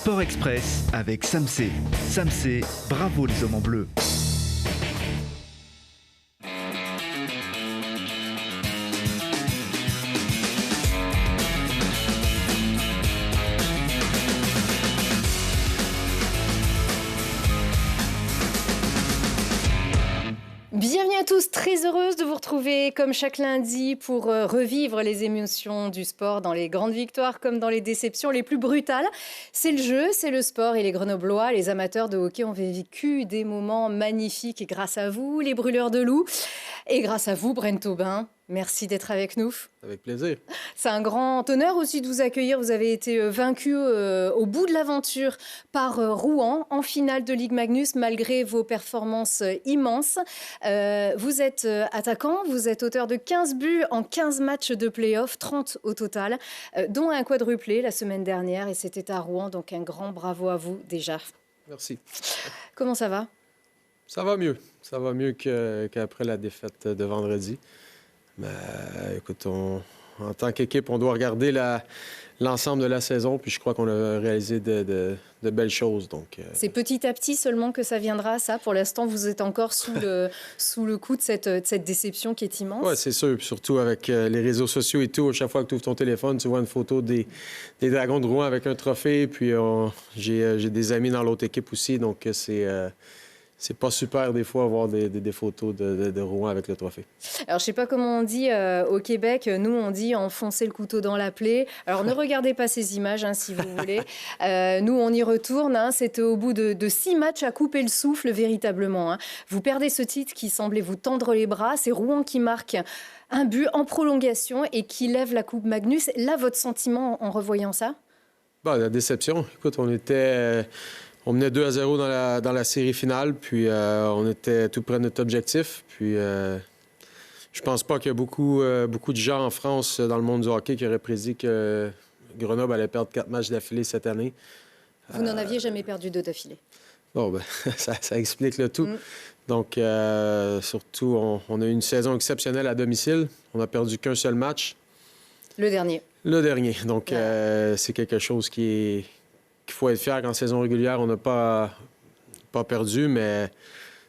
Sport Express avec Samsé. Samsé, bravo les hommes en bleu. Bienvenue à tous, très heureuse de vous retrouver comme chaque lundi pour revivre les émotions du sport dans les grandes victoires comme dans les déceptions les plus brutales. C'est le jeu, c'est le sport et les Grenoblois, les amateurs de hockey ont vécu des moments magnifiques et grâce à vous, les brûleurs de loups, et grâce à vous, Brent Aubin. Merci d'être avec nous. Avec plaisir. C'est un grand honneur aussi de vous accueillir. Vous avez été vaincu au bout de l'aventure par Rouen en finale de Ligue Magnus malgré vos performances immenses. Vous êtes attaquant, vous êtes auteur de 15 buts en 15 matchs de play-off, 30 au total, dont un quadruplé la semaine dernière et c'était à Rouen. Donc un grand bravo à vous déjà. Merci. Comment ça va? Ça va mieux. Ça va mieux qu'après la défaite de vendredi. Mais écoute, en tant qu'équipe, on doit regarder l'ensemble de la saison, puis je crois qu'on a réalisé de belles choses. Donc, C'est petit à petit seulement que ça viendra, ça. Pour l'instant, vous êtes encore sous le coup de cette déception qui est immense. Oui, c'est sûr. Puis surtout avec les réseaux sociaux et tout, à chaque fois que tu ouvres ton téléphone, tu vois une photo des Dragons de Rouen avec un trophée. Puis j'ai des amis dans l'autre équipe aussi, donc c'est pas super des fois avoir des photos de Rouen avec le trophée. Alors, je sais pas comment on dit au Québec. Nous, on dit enfoncer le couteau dans la plaie. Alors, ne regardez pas ces images, si vous voulez. Nous, on y retourne. C'était au bout de 6 matchs à couper le souffle, véritablement. Vous perdez ce titre qui semblait vous tendre les bras. C'est Rouen qui marque un but en prolongation et qui lève la Coupe Magnus. Là, votre sentiment en revoyant ça? La déception. Écoute, on menait 2-0 dans la série finale, puis on était tout près de notre objectif. Puis je pense pas qu'il y a beaucoup de gens en France, dans le monde du hockey, qui auraient prédit que Grenoble allait perdre 4 matchs d'affilée cette année. Vous n'en aviez jamais perdu 2 d'affilée. Bon, ça explique le tout. Donc, surtout, on a eu une saison exceptionnelle à domicile. On n'a perdu qu'un seul match. Le dernier. Le dernier. Donc, c'est quelque chose qu'il faut être fier qu'en saison régulière, on n'a pas perdu, mais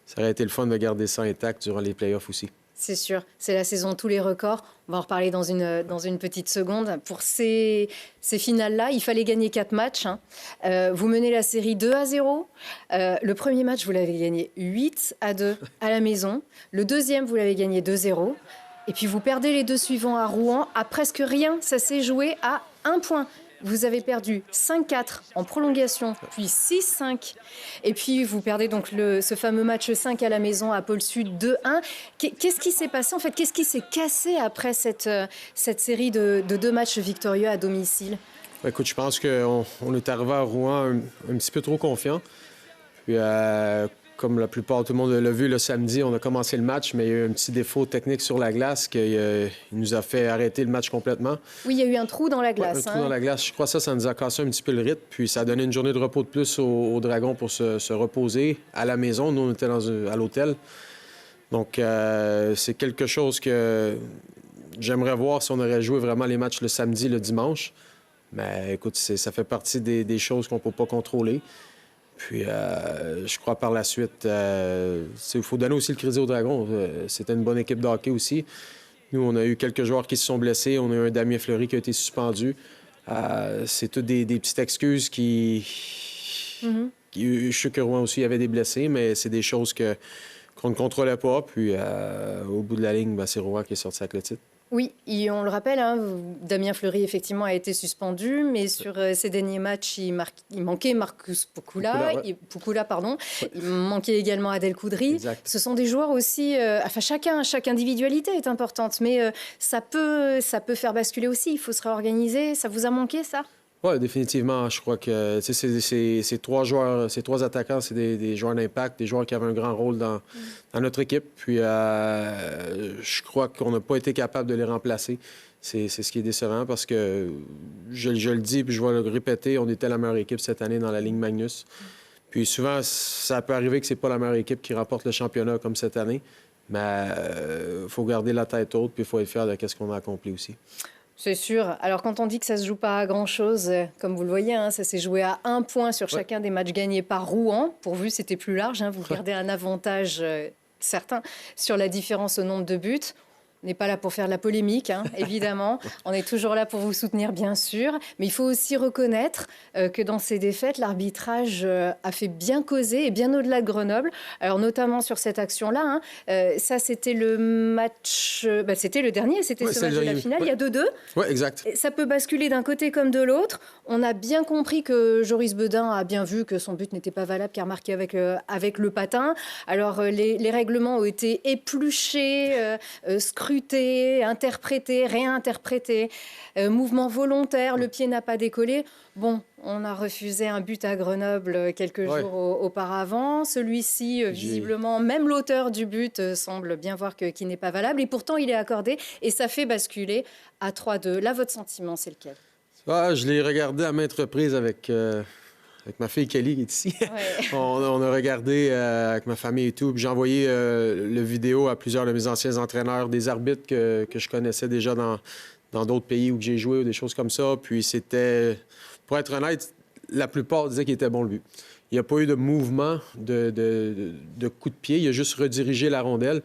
ça aurait été le fun de garder ça intact durant les playoffs aussi. C'est sûr, c'est la saison de tous les records. On va en reparler dans une petite seconde. Pour ces finales-là, il fallait gagner 4 matchs. Vous menez la série 2-0. Le premier match, vous l'avez gagné 8-2 à la maison. Le deuxième, vous l'avez gagné 2-0. Et puis vous perdez les 2 suivants à Rouen. À presque rien, ça s'est joué à 1 point. Vous avez perdu 5-4 en prolongation, puis 6-5. Et puis, vous perdez donc ce fameux match 5 à la maison à Pôle Sud 2-1. Qu'est-ce qui s'est passé, en fait? Qu'est-ce qui s'est cassé après cette série de 2 matchs victorieux à domicile? Écoute, je pense qu'on est arrivé à Rouen un petit peu trop confiant. Puis, comme la plupart, tout le monde l'a vu le samedi, on a commencé le match, mais il y a eu un petit défaut technique sur la glace qui nous a fait arrêter le match complètement. Oui, il y a eu un trou dans la glace. Un trou dans la glace. Je crois que ça nous a cassé un petit peu le rythme. Puis ça a donné une journée de repos de plus aux Dragons pour se reposer à la maison. Nous, on était à l'hôtel. Donc, c'est quelque chose que j'aimerais voir si on aurait joué vraiment les matchs le samedi, le dimanche. Mais écoute, ça fait partie des choses qu'on ne peut pas contrôler. Puis, je crois par la suite, il faut donner aussi le crédit aux Dragons. C'était une bonne équipe de hockey aussi. Nous, on a eu quelques joueurs qui se sont blessés. On a eu un Damien Fleury qui a été suspendu. C'est toutes des petites excuses qui... Je suis sûr que Rouen aussi avait des blessés, mais c'est des choses qu'on ne contrôlait pas. Puis, au bout de la ligne, c'est Rouen qui est sorti avec le titre. Oui, et on le rappelle, Damien Fleury, effectivement, a été suspendu, mais sur ces derniers matchs, il manquait Marcus Pukula. Ouais. Il manquait également Adel Koudry. Exact. Ce sont des joueurs aussi... chaque individualité est importante, mais ça peut faire basculer aussi. Il faut se réorganiser. Ça vous a manqué, ça? Oui, définitivement. Je crois que ces 3 joueurs, ces 3 attaquants, c'est des joueurs d'impact, des joueurs qui avaient un grand rôle dans notre équipe. Puis je crois qu'on n'a pas été capable de les remplacer. C'est ce qui est décevant parce que, je le dis puis je vais le répéter, on était la meilleure équipe cette année dans la Ligue Magnus. Puis souvent, ça peut arriver que c'est pas la meilleure équipe qui remporte le championnat comme cette année. Mais il faut garder la tête haute puis il faut être fier de ce qu'on a accompli aussi. C'est sûr. Alors, quand on dit que ça se joue pas à grand-chose, comme vous le voyez, hein, ça s'est joué à 1 point sur chacun des matchs gagnés par Rouen. Pourvu, c'était plus large. Hein, vous gardez un avantage certain sur la différence au nombre de buts. On n'est pas là pour faire de la polémique, hein, évidemment. On est toujours là pour vous soutenir, bien sûr. Mais il faut aussi reconnaître que dans ces défaites, l'arbitrage a fait bien causer et bien au-delà de Grenoble. Alors, notamment sur cette action-là. Hein, ça, c'était le match... c'était le dernier, c'était ce match de la finale. Il y a 2-2. Oui, exact. Ça peut basculer d'un côté comme de l'autre. On a bien compris que Joris Bedin a bien vu que son but n'était pas valable car marqué avec le patin. Alors, les règlements ont été épluchés, scruté, interprété, réinterprété, mouvement volontaire, le pied n'a pas décollé. Bon, on a refusé un but à Grenoble quelques jours auparavant. Celui-ci, visiblement, même l'auteur du but semble bien voir qu'il n'est pas valable. Et pourtant, il est accordé et ça fait basculer à 3-2. Là, votre sentiment, c'est lequel? Je l'ai regardé à maintes reprises avec ma fille Kelly qui est ici. Ouais. on a regardé avec ma famille et tout. Puis j'ai envoyé le vidéo à plusieurs de mes anciens entraîneurs, des arbitres que je connaissais déjà dans d'autres pays où j'ai joué ou des choses comme ça. Puis c'était, pour être honnête, la plupart disaient qu'il était bon le but. Il n'y a pas eu de mouvement de coup de pied. Il a juste redirigé la rondelle.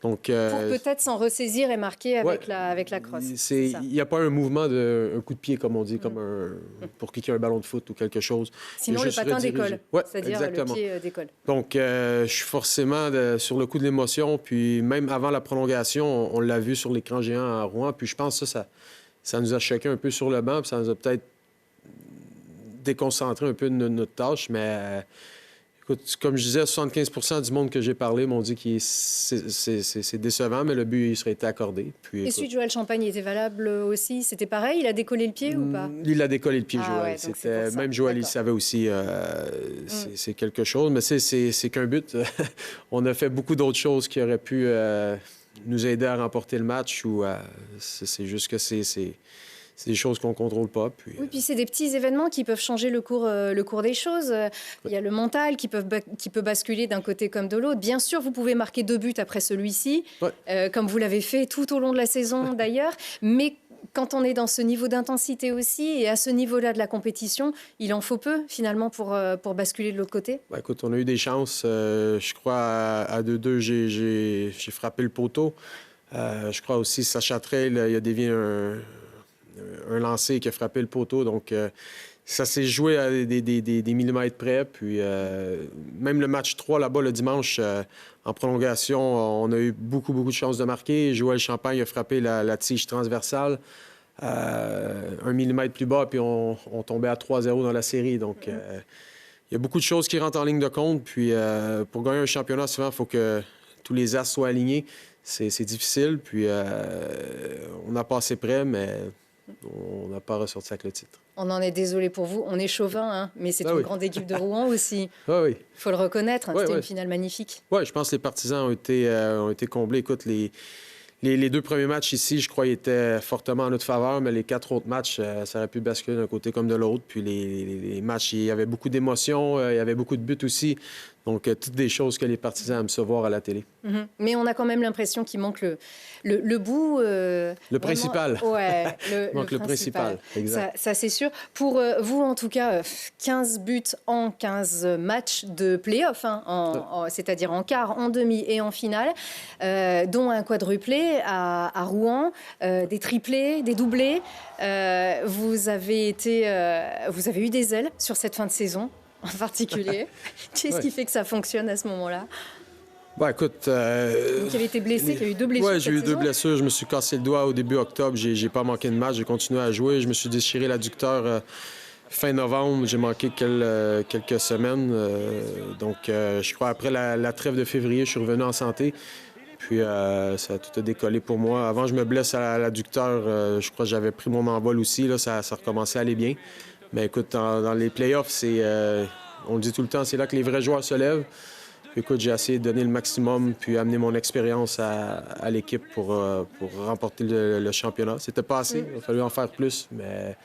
Donc, pour peut-être s'en ressaisir et marquer avec la crosse. Il n'y a pas un mouvement, un coup de pied, comme on dit, comme pour kicker un ballon de foot ou quelque chose. Sinon, le patin décolle. Ouais, c'est-à-dire exactement. le pied décolle. Donc, je suis forcément sur le coup de l'émotion. Puis même avant la prolongation, on l'a vu sur l'écran géant à Rouen. Puis je pense que ça nous a choqué un peu sur le banc. Puis ça nous a peut-être déconcentré un peu de notre tâche. Mais... écoute, comme je disais, 75% du monde que j'ai parlé m'ont dit que c'est décevant, mais le but, il serait été accordé. Puis, et celui de Joël Champagne était valable aussi? C'était pareil? Il a décollé le pied ou pas? Il a décollé le pied, Joël. Ouais, même Joël, il savait aussi. C'est quelque chose, mais c'est qu'un but. On a fait beaucoup d'autres choses qui auraient pu nous aider à remporter le match. C'est juste que c'est des choses qu'on ne contrôle pas. Puis, oui, puis c'est des petits événements qui peuvent changer le cours des choses. Il y a le mental qui peut basculer d'un côté comme de l'autre. Bien sûr, vous pouvez marquer 2 buts après celui-ci, comme vous l'avez fait tout au long de la saison d'ailleurs. Mais quand on est dans ce niveau d'intensité aussi et à ce niveau-là de la compétition, il en faut peu finalement pour basculer de l'autre côté. Écoute, on a eu des chances. Je crois à 2-2, j'ai frappé le poteau. Je crois aussi Sacha Trail, il a dévié un lancer qui a frappé le poteau. Donc, ça s'est joué à des millimètres près. Puis, même le match 3, là-bas, le dimanche, en prolongation, on a eu beaucoup de chances de marquer. Joël Champagne a frappé la tige transversale 1 millimètre plus bas, puis on tombait à 3-0 dans la série. Donc, il y a beaucoup de choses qui rentrent en ligne de compte. Puis, pour gagner un championnat, souvent, il faut que tous les as soient alignés. C'est difficile. Puis, on n'a pas assez près, mais... on n'a pas ressorti avec le titre. On en est désolé pour vous. On est chauvin, hein, mais c'est une grande équipe de Rouen aussi. Oui. Il faut le reconnaître. Hein, c'était une finale magnifique. Oui, je pense que les partisans ont été comblés. Écoute, les 2 premiers matchs ici, je crois, étaient fortement en notre faveur, mais les 4 autres matchs, ça aurait pu basculer d'un côté comme de l'autre. Puis les matchs, il y avait beaucoup d'émotions, il y avait beaucoup de buts aussi. Donc, toutes des choses que les partisans aiment se voir à la télé. Mm-hmm. Mais on a quand même l'impression qu'il manque le bout. Le principal. Ouais, le principal. Exact. Ça, c'est sûr. Pour vous, en tout cas, 15 buts en 15 matchs de play-off, hein, c'est-à-dire en quart, en demi et en finale, dont un quadruplé à Rouen, des triplés, des doublés. Vous avez eu des ailes sur cette fin de saison en particulier. Qu'est-ce qui fait que ça fonctionne à ce moment-là? Écoute... qui avait été blessé, qui a eu 2 blessures. Oui, j'ai eu 2 blessures. Je me suis cassé le doigt au début octobre. J'ai pas manqué de match. J'ai continué à jouer. Je me suis déchiré l'adducteur fin novembre. J'ai manqué quelques semaines. Donc, je crois après la trêve de février, je suis revenu en santé. Puis, ça a tout décollé pour moi. Avant, je me blesse à l'adducteur. Je crois que j'avais pris mon envol aussi. Là, ça recommençait à aller bien. Mais écoute, dans les playoffs, on le dit tout le temps, c'est là que les vrais joueurs se lèvent. Écoute, j'ai essayé de donner le maximum puis amener mon expérience à l'équipe pour remporter le championnat. C'était pas assez, il a fallu en faire plus, mais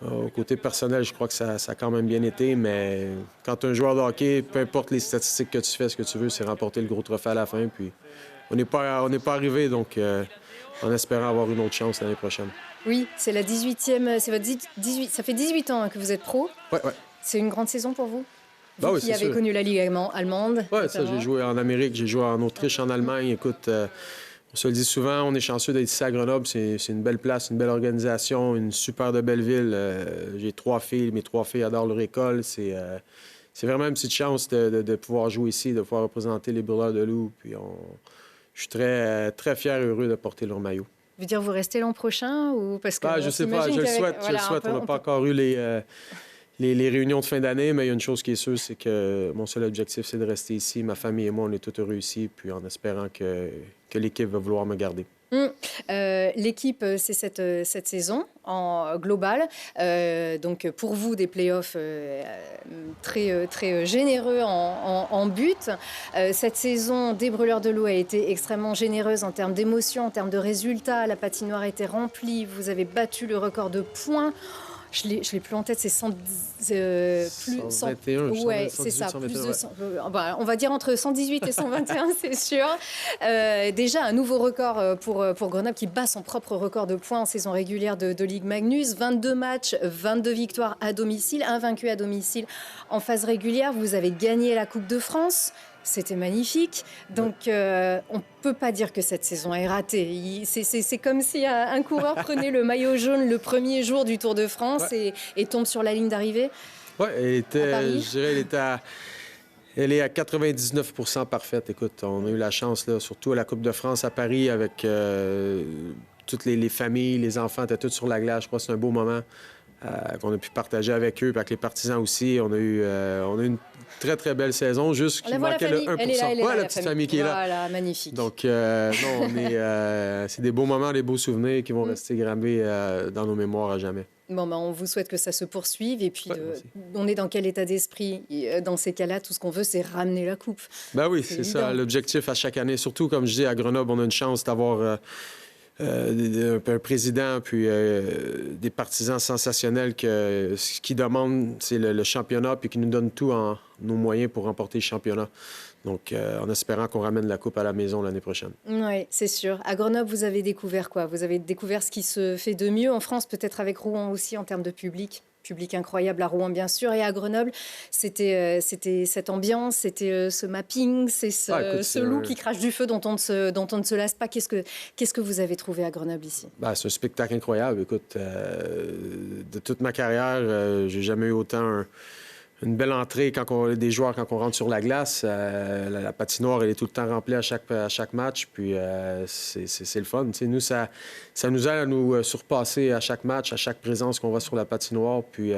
au côté personnel, je crois que ça a quand même bien été. Mais quand tu es un joueur de hockey, peu importe les statistiques que tu fais, ce que tu veux, c'est remporter le gros trophée à la fin. Puis on n'est pas arrivé, donc en espérant avoir une autre chance l'année prochaine. Oui, c'est la 18e, c'est votre 18, ça fait 18 ans que vous êtes pro. Ouais. C'est une grande saison pour vous? Bah Vous oui, qui c'est avez sûr. connu la Ligue allemande. Oui, ça, notamment. j'ai joué en Amérique, j'ai joué en Autriche, en Allemagne. Écoute, on se le dit souvent, on est chanceux d'être ici à Grenoble. C'est une belle place, une belle organisation, une super de belle ville. J'ai 3 filles, mes 3 filles adorent leur école. C'est vraiment une petite chance de pouvoir jouer ici, de pouvoir représenter les Brûleurs de Loup. Puis je suis très, très fier et heureux de porter leur maillot. Veut dire vous restez l'an prochain ou parce que Je sais pas, je le souhaite. On n'a pas encore eu les réunions de fin d'année, mais il y a une chose qui est sûre, c'est que mon seul objectif, c'est de rester ici. Ma famille et moi, on est tous heureux ici, puis en espérant que l'équipe va vouloir me garder. L'équipe, c'est cette saison en global. Donc pour vous, des playoffs très, très généreux en but. Cette saison des Brûleurs de Loup a été extrêmement généreuse en termes d'émotion, en termes de résultats. La patinoire était remplie. Vous avez battu le record de points. Je l'ai plus en tête, c'est 121, ouais, c'est ça, plus de 100, on va dire entre 118 et 121, c'est sûr. Déjà, un nouveau record pour Grenoble qui bat son propre record de points en saison régulière de Ligue Magnus. 22 matchs, 22 victoires à domicile, invaincu à domicile en phase régulière. Vous avez gagné la Coupe de France. C'était magnifique. Donc, on ne peut pas dire que cette saison est ratée. C'est comme si un coureur prenait le maillot jaune le premier jour du Tour de France et tombe sur la ligne d'arrivée. Oui, je dirais, elle est à 99% parfaite. Écoute, on a eu la chance, là, surtout à la Coupe de France à Paris, avec toutes les familles, les enfants étaient tous sur la glace. Je crois que c'est un beau moment qu'on a pu partager avec eux, puis avec les partisans aussi. On a eu une très, très belle saison, juste qu'il manquait le 1%. Elle est là, la petite famille qui est là. Voilà, magnifique. Donc, non, c'est des beaux moments, des beaux souvenirs qui vont rester gravés dans nos mémoires à jamais. Bon, on vous souhaite que ça se poursuive. Et puis, on est dans quel état d'esprit? Dans ces cas-là, tout ce qu'on veut, c'est ramener la coupe. Ben oui, c'est ça, l'objectif à chaque année. Surtout, comme je dis, à Grenoble, on a une chance d'avoir un président, puis des partisans sensationnels ce qu'ils demandent, c'est le championnat, puis qui nous donnent tous nos moyens pour remporter le championnat. Donc, en espérant qu'on ramène la coupe à la maison l'année prochaine. Oui, c'est sûr. À Grenoble, vous avez découvert quoi? Vous avez découvert ce qui se fait de mieux en France, peut-être avec Rouen aussi, en termes de public. Public incroyable à Rouen, bien sûr. Et à Grenoble, c'était cette ambiance, c'était ce mapping, c'est ce loup qui crache du feu dont on ne se lasse pas. Qu'est-ce que vous avez trouvé à Grenoble ici? C'est un spectacle incroyable. Écoute, de toute ma carrière, j'ai jamais eu autant une belle entrée quand on rentre sur la glace. La patinoire, elle est tout le temps remplie à chaque match. Puis c'est le fun. T'sais, nous, ça nous aide à nous surpasser à chaque match, à chaque présence qu'on va sur la patinoire. Puis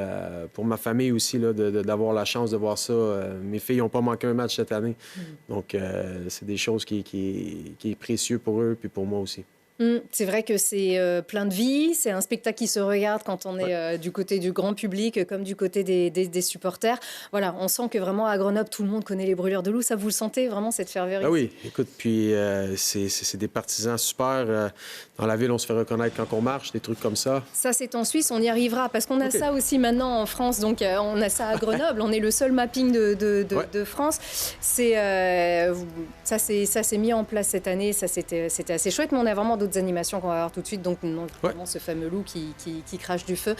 pour ma famille aussi, là, d'avoir la chance de voir ça. Mes filles n'ont pas manqué un match cette année. Donc, c'est des choses qui est précieux pour eux puis pour moi aussi. C'est vrai que c'est plein de vie, c'est un spectacle qui se regarde quand on est du côté du grand public comme du côté des supporters. Voilà, on sent que vraiment à Grenoble, tout le monde connaît les Brûleurs de Loup. Ça, vous le sentez vraiment, cette ferveur? Ah oui, écoute, puis c'est des partisans super. Dans la ville, on se fait reconnaître quand on marche, des trucs comme ça. Ça, c'est en Suisse, on y arrivera, parce qu'on a ça aussi maintenant en France. Donc, on a ça à Grenoble. On est le seul mapping de France. Ça s'est mis en place cette année. Ça, c'était assez chouette, mais on a vraiment d'autres animations qu'on va voir tout de suite. Donc, notamment ce fameux loup qui crache du feu.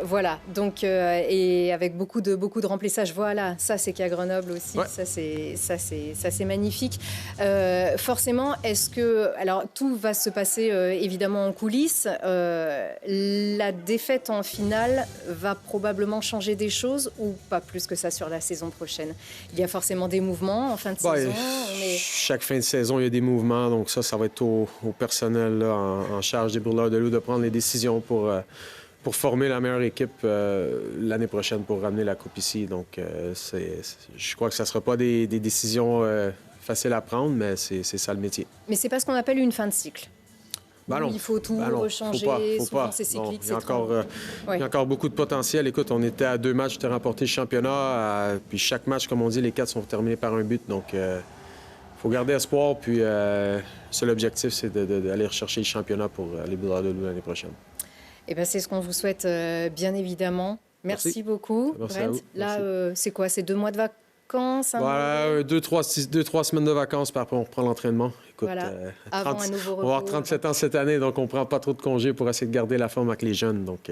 Voilà. Donc, et avec beaucoup de remplissage. Voilà, ça, c'est qu'à Grenoble aussi. Ça, c'est magnifique. Forcément, est-ce que... Alors, tout va se passer évidemment en coulisses. La défaite en finale va probablement changer des choses ou pas plus que ça sur la saison prochaine? Il y a forcément des mouvements en fin de saison. Chaque fin de saison, il y a des mouvements. Donc ça va être au personnel là, en charge des Brûleurs de Loup de prendre les décisions pour former la meilleure équipe l'année prochaine pour ramener la coupe ici. Donc je crois que ça ne sera pas des décisions faciles à prendre, mais c'est ça le métier. Mais c'est pas ce qu'on appelle une fin de cycle. Il faut tout rechanger, souvent c'est cyclique. Il y a encore beaucoup de potentiel. Écoute, on était à 2 matchs de remporter le championnat. Puis chaque match, comme on dit, les 4 sont terminés par un but. Donc, il faut garder espoir. Puis, seul objectif, c'est d'aller rechercher le championnat pour les Brûleurs de Loup l'année prochaine. Eh bien, c'est ce qu'on vous souhaite, bien évidemment. Merci beaucoup, Brent. Là, c'est quoi? C'est 2 mois de vacances? Voilà, 2-3 semaines de vacances, puis après, on reprend l'entraînement. écoute, Voilà. Avant un nouveau on va avoir repos, 37 ans cette année, donc on prend pas trop de congés pour essayer de garder la forme avec les jeunes. Donc,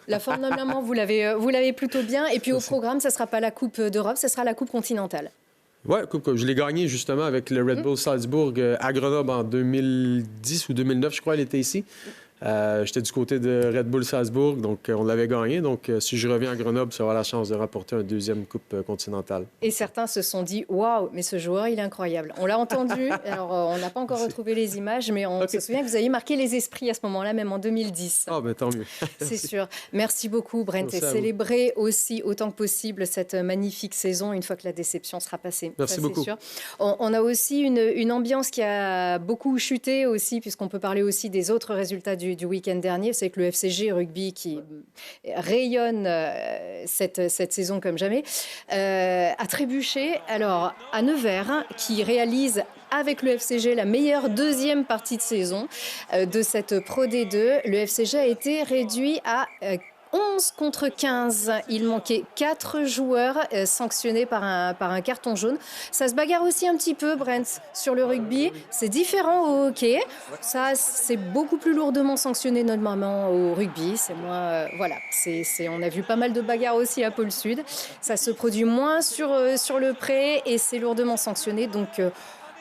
La forme, normalement, vous l'avez plutôt bien. Et puis au programme, ça ne sera pas la Coupe d'Europe, ça sera la Coupe continentale. Oui, je l'ai gagné justement avec le Red Bull Salzbourg à Grenoble en 2010 ou 2009, je crois, elle était ici. J'étais du côté de Red Bull Salzbourg, donc on l'avait gagné. Donc, si je reviens à Grenoble, ça va avoir la chance de remporter une deuxième Coupe continentale. Et certains se sont dit « Waouh, mais ce joueur, il est incroyable ». On l'a entendu, alors on n'a pas encore retrouvé les images, mais on se souvient que vous avez marqué les esprits à ce moment-là, même en 2010. Ah, ben tant mieux. C'est sûr. Merci beaucoup, Brent. Merci et célébrez aussi autant que possible cette magnifique saison une fois que la déception sera passée. Merci beaucoup. Sûr. On a aussi une ambiance qui a beaucoup chuté aussi, puisqu'on peut parler aussi des autres résultats du week-end dernier. C'est que le FCG Rugby qui rayonne cette saison comme jamais a trébuché. Alors, à Nevers, qui réalise avec le FCG la meilleure deuxième partie de saison de cette Pro D2, le FCG a été réduit à 11 contre 15. Il manquait 4 joueurs sanctionnés par un carton jaune. Ça se bagarre aussi un petit peu, Brent, sur le rugby. C'est différent au hockey. Ça, c'est beaucoup plus lourdement sanctionné normalement au rugby. C'est moins, voilà. On a vu pas mal de bagarres aussi à Pôle Sud. Ça se produit moins sur le pré et c'est lourdement sanctionné. Donc,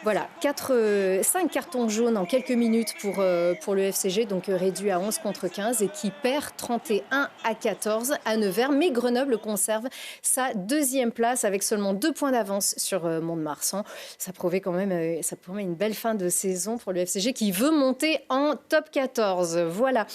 voilà, 5 cartons jaunes en quelques minutes pour le FCG, donc réduit à 11 contre 15 et qui perd 31-14 à Nevers. Mais Grenoble conserve sa deuxième place avec seulement 2 points d'avance sur Mont-de-Marsan. Ça promet quand même une belle fin de saison pour le FCG qui veut monter en top 14. Voilà.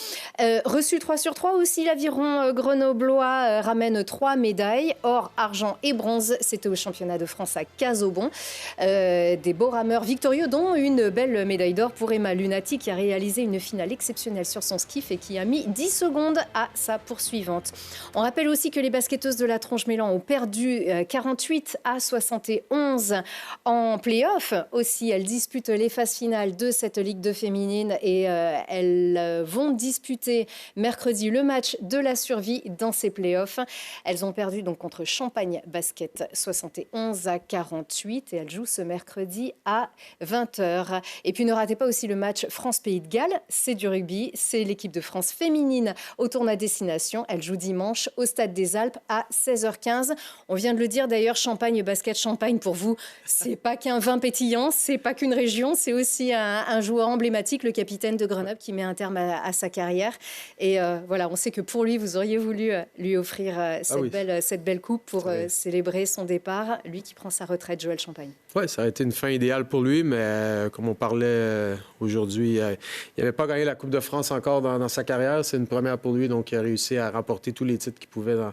Reçu 3 sur 3 aussi, l'aviron grenoblois ramène 3 médailles, or, argent et bronze. C'était au championnat de France à Casaubon. Des beaux rameurs victorieux, dont une belle médaille d'or pour Emma Lunati qui a réalisé une finale exceptionnelle sur son skiff et qui a mis 10 secondes à sa poursuivante. On rappelle aussi que les basketteuses de la Tronche-Mélan ont perdu 48-71 en play-off. Aussi, elles disputent les phases finales de cette Ligue 2 féminine et elles vont disputer mercredi le match de la survie dans ces play-offs. Elles ont perdu donc contre Champagne Basket 71-48 et elles jouent ce mercredi à 20h. Et puis ne ratez pas aussi le match France-Pays de Galles. C'est du rugby, c'est l'équipe de France féminine au tournoi destination. Elle joue dimanche au Stade des Alpes à 16h15. On vient de le dire d'ailleurs, Champagne Basket Champagne pour vous, c'est pas qu'un vin pétillant, c'est pas qu'une région, c'est aussi un joueur emblématique, le capitaine de Grenoble qui met un terme à sa carrière. Et voilà, on sait que pour lui, vous auriez voulu lui offrir cette belle coupe pour célébrer son départ. Lui qui prend sa retraite, Joël Champagne. Oui, ça aurait été une fin idéale pour lui, mais comme on parlait aujourd'hui, il n'avait pas gagné la Coupe de France encore dans sa carrière. C'est une première pour lui, donc il a réussi à remporter tous les titres qu'il pouvait dans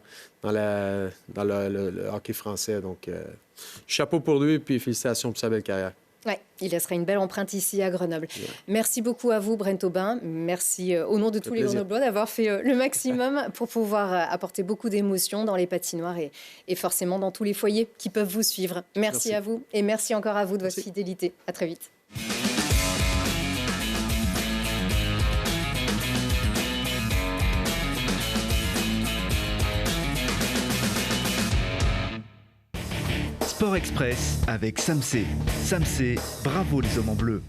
le hockey français. Donc, chapeau pour lui, puis félicitations pour sa belle carrière. Oui, il laissera une belle empreinte ici à Grenoble. Yeah. Merci beaucoup à vous, Brent Aubin. Merci au nom de tous les Grenoblois d'avoir fait le maximum pour pouvoir apporter beaucoup d'émotions dans les patinoires et forcément dans tous les foyers qui peuvent vous suivre. Merci à vous et merci encore à vous de votre fidélité. À très vite. Sport Express avec Samsé. Samsé, bravo les hommes en bleu.